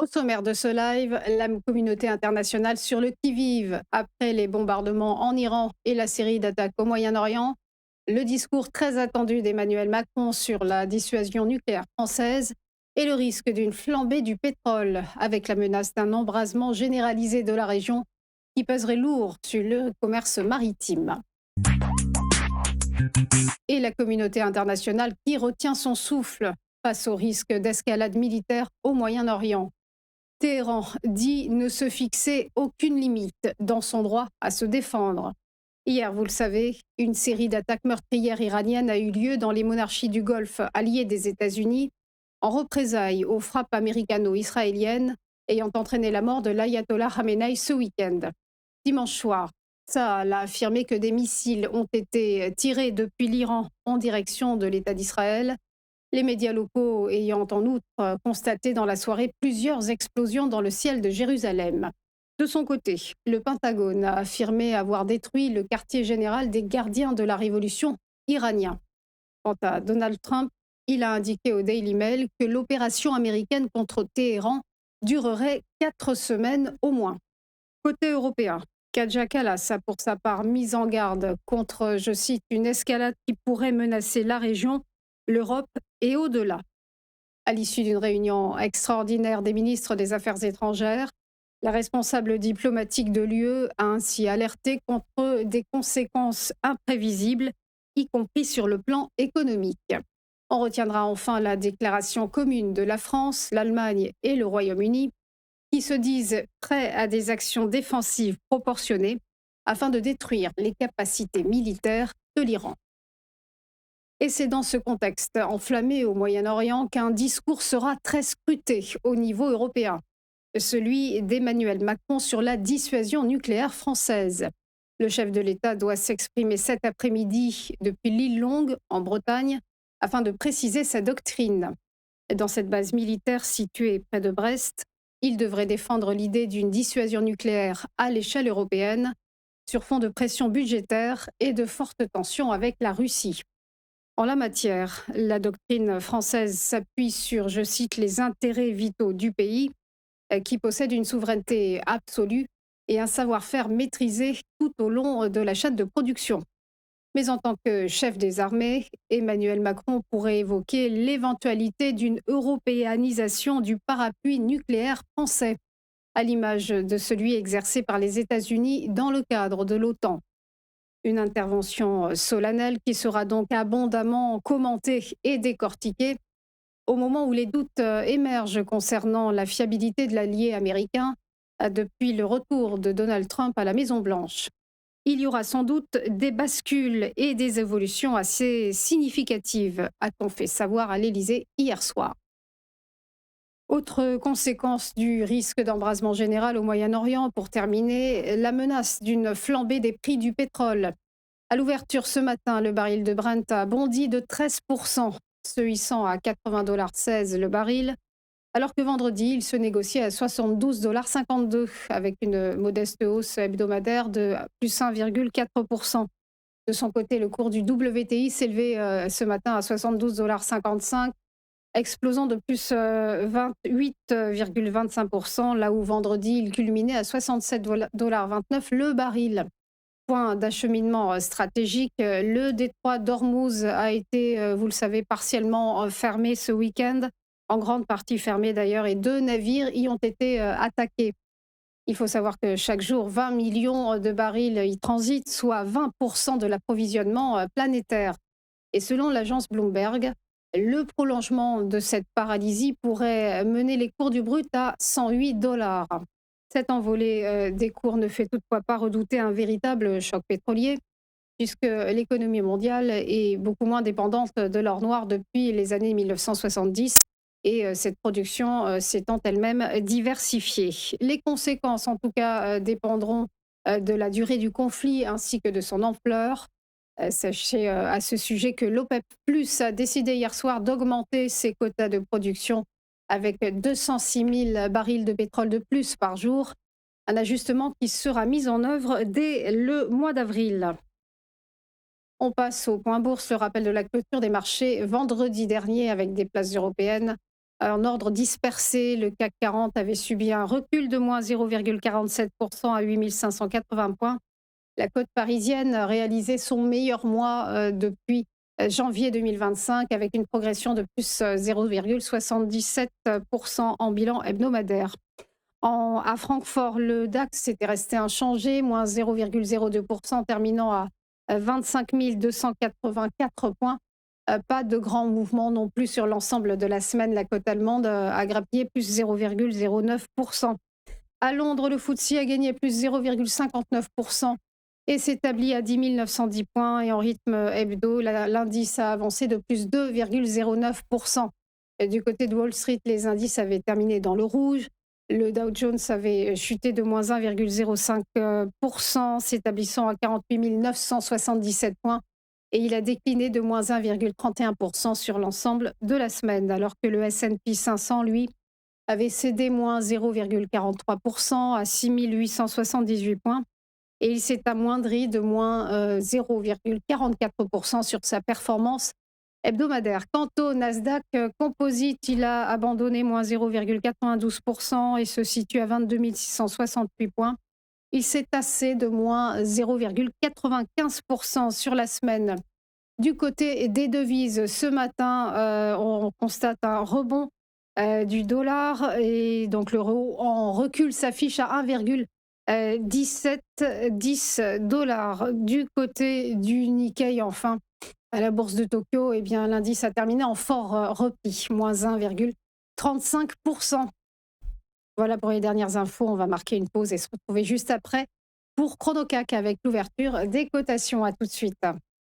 Au sommaire de ce live, la communauté internationale sur le qui-vive après les bombardements en Iran et la série d'attaques au Moyen-Orient, le discours très attendu d'Emmanuel Macron sur la dissuasion nucléaire française et le risque d'une flambée du pétrole avec la menace d'un embrasement généralisé de la région qui pèserait lourd sur le commerce maritime. Et la communauté internationale qui retient son souffle face au risque d'escalade militaire au Moyen-Orient. Téhéran dit ne se fixer aucune limite dans son droit à se défendre. Hier, vous le savez, une série d'attaques meurtrières iraniennes a eu lieu dans les monarchies du Golfe alliées des États-Unis, en représailles aux frappes américano-israéliennes ayant entraîné la mort de l'ayatollah Khamenei ce week-end. Dimanche soir, Tsahal a affirmé que des missiles ont été tirés depuis l'Iran en direction de l'État d'Israël, les médias locaux ayant en outre constaté dans la soirée plusieurs explosions dans le ciel de Jérusalem. De son côté, le Pentagone a affirmé avoir détruit le quartier général des gardiens de la révolution iranien. Quant à Donald Trump, il a indiqué au Daily Mail que l'opération américaine contre Téhéran durerait 4 semaines au moins. Côté européen, Kaja Kallas a pour sa part mis en garde contre, je cite, une escalade qui pourrait menacer la région, l'Europe et au-delà. À l'issue d'une réunion extraordinaire des ministres des Affaires étrangères, la responsable diplomatique de l'UE a ainsi alerté contre des conséquences imprévisibles, y compris sur le plan économique. On retiendra enfin la déclaration commune de la France, l'Allemagne et le Royaume-Uni, qui se disent prêts à des actions défensives proportionnées afin de détruire les capacités militaires de l'Iran. Et c'est dans ce contexte enflammé au Moyen-Orient qu'un discours sera très scruté au niveau européen, celui d'Emmanuel Macron sur la dissuasion nucléaire française. Le chef de l'État doit s'exprimer cet après-midi depuis l'île Longue, en Bretagne, afin de préciser sa doctrine. Dans cette base militaire située près de Brest, il devrait défendre l'idée d'une dissuasion nucléaire à l'échelle européenne, sur fond de pression budgétaire et de fortes tensions avec la Russie. En la matière, la doctrine française s'appuie sur, je cite, les intérêts vitaux du pays, qui possède une souveraineté absolue et un savoir-faire maîtrisé tout au long de la chaîne de production. Mais en tant que chef des armées, Emmanuel Macron pourrait évoquer l'éventualité d'une européanisation du parapluie nucléaire français, à l'image de celui exercé par les États-Unis dans le cadre de l'OTAN. Une intervention solennelle qui sera donc abondamment commentée et décortiquée au moment où les doutes émergent concernant la fiabilité de l'allié américain depuis le retour de Donald Trump à la Maison-Blanche. Il y aura sans doute des bascules et des évolutions assez significatives, a-t-on fait savoir à l'Élysée hier soir. Autre conséquence du risque d'embrasement général au Moyen-Orient, pour terminer, la menace d'une flambée des prix du pétrole. À l'ouverture ce matin, le baril de Brent a bondi de 13%, se hissant à 80,16 $ le baril, alors que vendredi, il se négociait à 72,52 $ avec une modeste hausse hebdomadaire de plus 1,4%. De son côté, le cours du WTI s'élevait ce matin à 72,55 $, explosant de plus 28,25%, là où vendredi, il culminait à 67,29 $ le baril. Point d'acheminement stratégique, le détroit d'Ormuz a été, vous le savez, partiellement fermé ce week-end, en grande partie fermé d'ailleurs, et 2 navires y ont été attaqués. Il faut savoir que chaque jour, 20 millions de barils y transitent, soit 20% de l'approvisionnement planétaire. Et selon l'agence Bloomberg, le prolongement de cette paralysie pourrait mener les cours du brut à 108 $. Cette envolée des cours ne fait toutefois pas redouter un véritable choc pétrolier, puisque l'économie mondiale est beaucoup moins dépendante de l'or noir depuis les années 1970 et cette production s'étant elle-même diversifiée. Les conséquences, en tout cas, dépendront de la durée du conflit ainsi que de son ampleur. Sachez à ce sujet que l'OPEP Plus a décidé hier soir d'augmenter ses quotas de production avec 206 000 barils de pétrole de plus par jour, un ajustement qui sera mis en œuvre dès le mois d'avril. On passe au point bourse, le rappel de la clôture des marchés vendredi dernier avec des places européennes En ordre dispersé, le CAC 40 avait subi un recul de moins 0,47% à 8 580 points. La côte parisienne a réalisé son meilleur mois depuis janvier 2025 avec une progression de plus 0,77% en bilan hebdomadaire. À Francfort, le DAX était resté inchangé, moins 0,02%, terminant à 25 284 points. Pas de grands mouvements non plus sur l'ensemble de la semaine. La cote allemande a grappillé plus 0,09%. À Londres, le FTSE a gagné plus 0,59% et s'établit à 10 910 points. Et en rythme hebdo, l'indice a avancé de plus 2,09%. Et du côté de Wall Street, les indices avaient terminé dans le rouge. Le Dow Jones avait chuté de moins 1,05%, s'établissant à 48 977 points. Et il a décliné de moins 1,31% sur l'ensemble de la semaine, alors que le S&P 500, lui, avait cédé moins 0,43% à 6 878 points et il s'est amoindri de moins 0,44% sur sa performance hebdomadaire. Quant au Nasdaq Composite, il a abandonné moins 0,92% et se situe à 22 668 points. Il s'est tassé de moins 0,95% sur la semaine. Du côté des devises, ce matin, on constate un rebond du dollar et donc l'euro en recul s'affiche à 1,1710 dollars. Du côté du Nikkei, enfin, à la bourse de Tokyo, eh bien, l'indice a terminé en fort repli, moins 1,35%. Voilà pour les dernières infos. On va marquer une pause et se retrouver juste après pour Chronocac avec l'ouverture des cotations. À tout de suite.